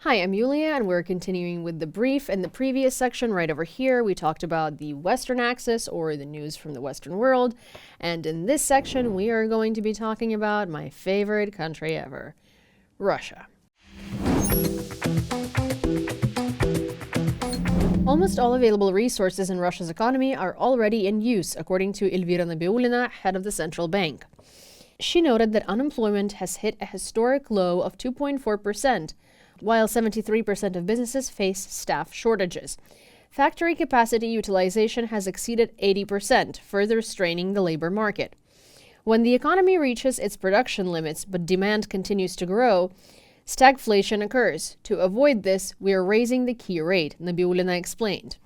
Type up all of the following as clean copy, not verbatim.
Hi, I'm Yulia, and we're continuing with the brief. In the previous section, right over here, we talked about the Western axis, or the news from the Western world. And in this section, we are going to be talking about my favorite country ever, Russia. Almost all available resources in Russia's economy are already in use, according to Elvira Nabiulina, head of the central bank. She noted that unemployment has hit a historic low of 2.4%, while 73% of businesses face staff shortages. Factory capacity utilization has exceeded 80%, further straining the labor market. When the economy reaches its production limits but demand continues to grow, stagflation occurs. To avoid this, we are raising the key rate, Nabiulina explained.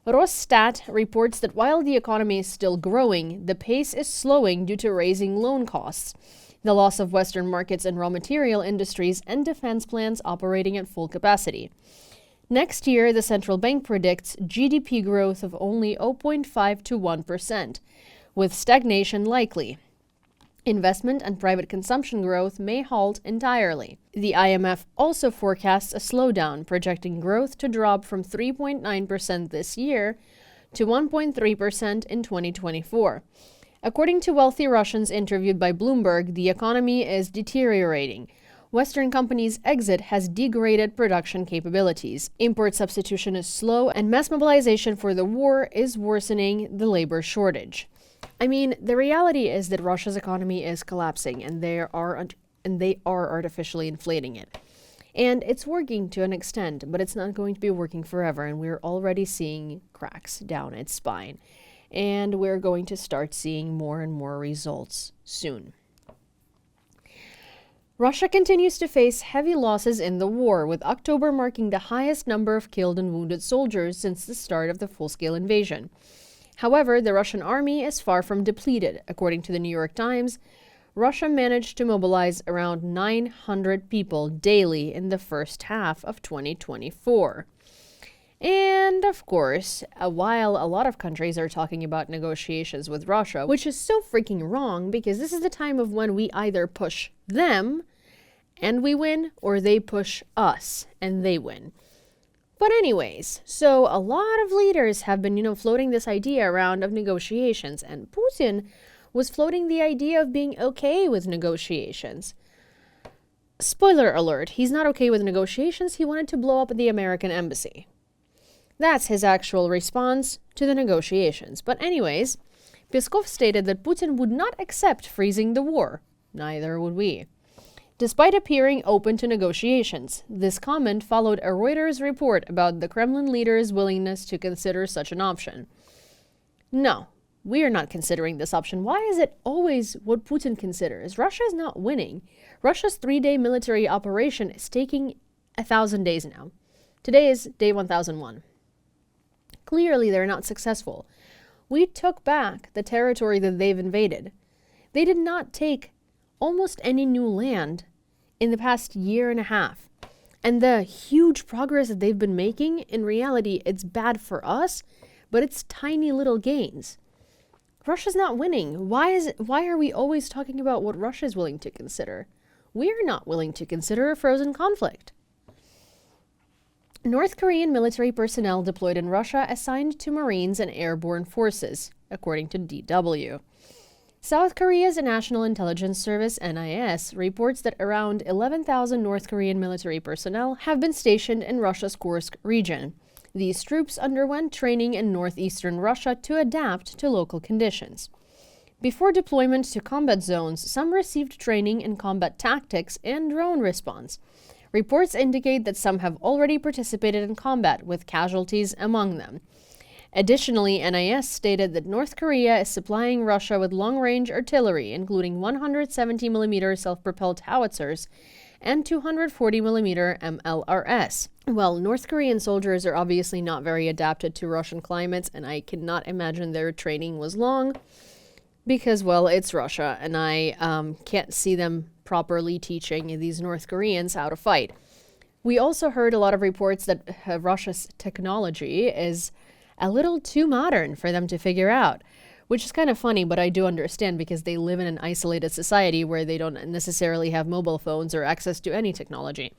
Rosstat reports that while the economy is still growing, the pace is slowing due to raising loan costs, the loss of Western markets and raw material industries, and defense plants operating at full capacity. Next year, the central bank predicts GDP growth of only 0.5 to 1%, with stagnation likely. Investment and private consumption growth may halt entirely. The IMF also forecasts a slowdown, projecting growth to drop from 3.9% this year to 1.3% in 2024. According to wealthy Russians interviewed by Bloomberg, the economy is deteriorating. Western companies' exit has degraded production capabilities. Import substitution is slow, and mass mobilization for the war is worsening the labor shortage. I mean, the reality is that Russia's economy is collapsing, and they are artificially inflating it. And it's working to an extent, but it's not going to be working forever, and we're already seeing cracks down its spine. And we're going to start seeing more and more results soon. Russia continues to face heavy losses in the war, with October marking the highest number of killed and wounded soldiers since the start of the full-scale invasion. However, the Russian army is far from depleted. According to the New York Times, Russia managed to mobilize around 900 people daily in the first half of 2024. And of course, while a lot of countries are talking about negotiations with Russia, which is so freaking wrong because this is the time of when we either push them and we win, or they push us and they win. But anyways, so a lot of leaders have been, floating this idea around of negotiations, and Putin was floating the idea of being okay with negotiations. Spoiler alert, he's not okay with negotiations. He wanted to blow up the American embassy. That's his actual response to the negotiations. But anyways, Peskov stated that Putin would not accept freezing the war. Neither would we. Despite appearing open to negotiations, this comment followed a Reuters report about the Kremlin leader's willingness to consider such an option. No, we are not considering this option. Why is it always what Putin considers? Russia is not winning. Russia's 3-day military operation is taking 1,000 days now. Today is day 1001. Clearly, they're not successful. We took back the territory that they've invaded. They did not take almost any new land in the past year and a half. And the huge progress that they've been making, in reality, it's bad for us, but it's tiny little gains. Russia's not winning. Why are we always talking about what Russia is willing to consider? We're not willing to consider a frozen conflict. North Korean military personnel deployed in Russia assigned to Marines and airborne forces, according to DW. South Korea's National Intelligence Service, NIS, reports that around 11,000 North Korean military personnel have been stationed in Russia's Kursk region. These troops underwent training in northeastern Russia to adapt to local conditions. Before deployment to combat zones, some received training in combat tactics and drone response. Reports indicate that some have already participated in combat, with casualties among them. Additionally, NIS stated that North Korea is supplying Russia with long-range artillery, including 170mm self-propelled howitzers and 240mm MLRS. Well, North Korean soldiers are obviously not very adapted to Russian climates, and I cannot imagine their training was long because, well, it's Russia, and I can't see them properly teaching these North Koreans how to fight. We also heard a lot of reports that Russia's technology is a little too modern for them to figure out, which is kind of funny, but I do understand because they live in an isolated society where they don't necessarily have mobile phones or access to any technology.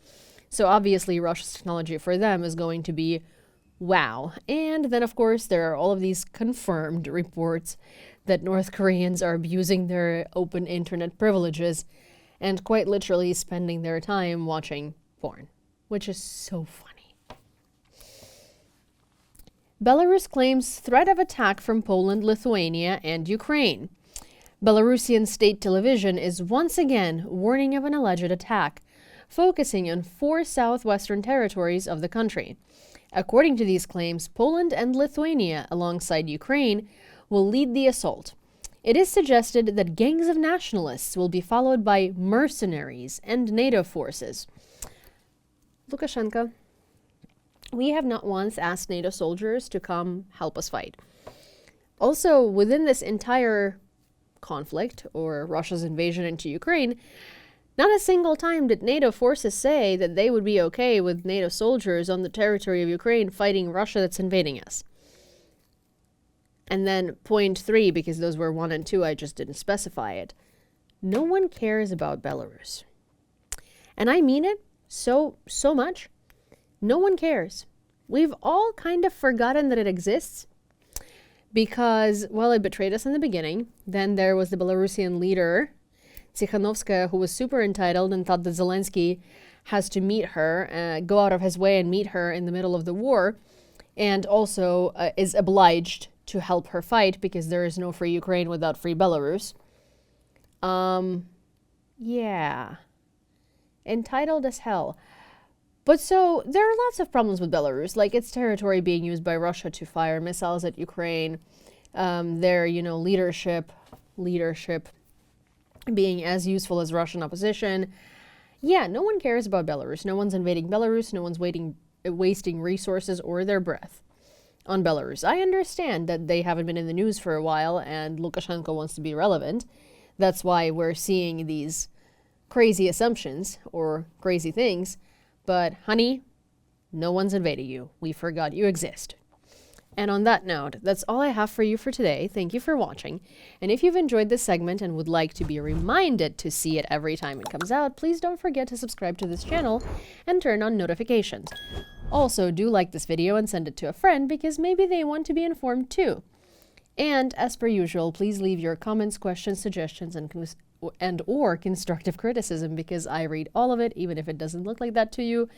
So obviously Russia's technology for them is going to be wow. And then, of course, there are all of these confirmed reports that North Koreans are abusing their open internet privileges and quite literally spending their time watching porn, which is so funny. Belarus claims threat of attack from Poland, Lithuania, and Ukraine. Belarusian state television is once again warning of an alleged attack, focusing on 4 southwestern territories of the country. According to these claims, Poland and Lithuania, alongside Ukraine, will lead the assault. It is suggested that gangs of nationalists will be followed by mercenaries and NATO forces. Lukashenko, we have not once asked NATO soldiers to come help us fight. Also, within this entire conflict, or Russia's invasion into Ukraine, not a single time did NATO forces say that they would be okay with NATO soldiers on the territory of Ukraine fighting Russia that's invading us. And then point 3, because those were 1 and 2, I just didn't specify it. No one cares about Belarus. And I mean it so much. No one cares. We've all kind of forgotten that it exists because, well, it betrayed us in the beginning. Then there was the Belarusian leader, Tsikhanovskaya, who was super entitled and thought that Zelensky has to meet her, go out of his way and meet her in the middle of the war, and also is obliged to help her fight because there is no free Ukraine without free Belarus. Yeah. Entitled as hell. But so there are lots of problems with Belarus, like its territory being used by Russia to fire missiles at Ukraine, their, leadership being as useful as Russian opposition. Yeah, no one cares about Belarus. No one's invading Belarus. No one's wasting resources or their breath on Belarus. I understand that they haven't been in the news for a while and Lukashenko wants to be relevant. That's why we're seeing these crazy assumptions or crazy things. But honey, no one's invading you. We forgot you exist. And on that note, that's all I have for you for today. Thank you for watching. And if you've enjoyed this segment and would like to be reminded to see it every time it comes out, please don't forget to subscribe to this channel and turn on notifications. Also, do like this video and send it to a friend because maybe they want to be informed too. And as per usual, please leave your comments, questions, suggestions, and or constructive criticism because I read all of it, even if it doesn't look like that to you.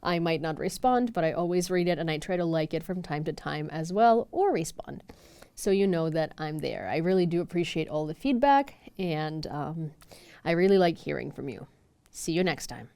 I might not respond, but I always read it and I try to like it from time to time as well, or respond. So you know that I'm there. I really do appreciate all the feedback and I really like hearing from you. See you next time.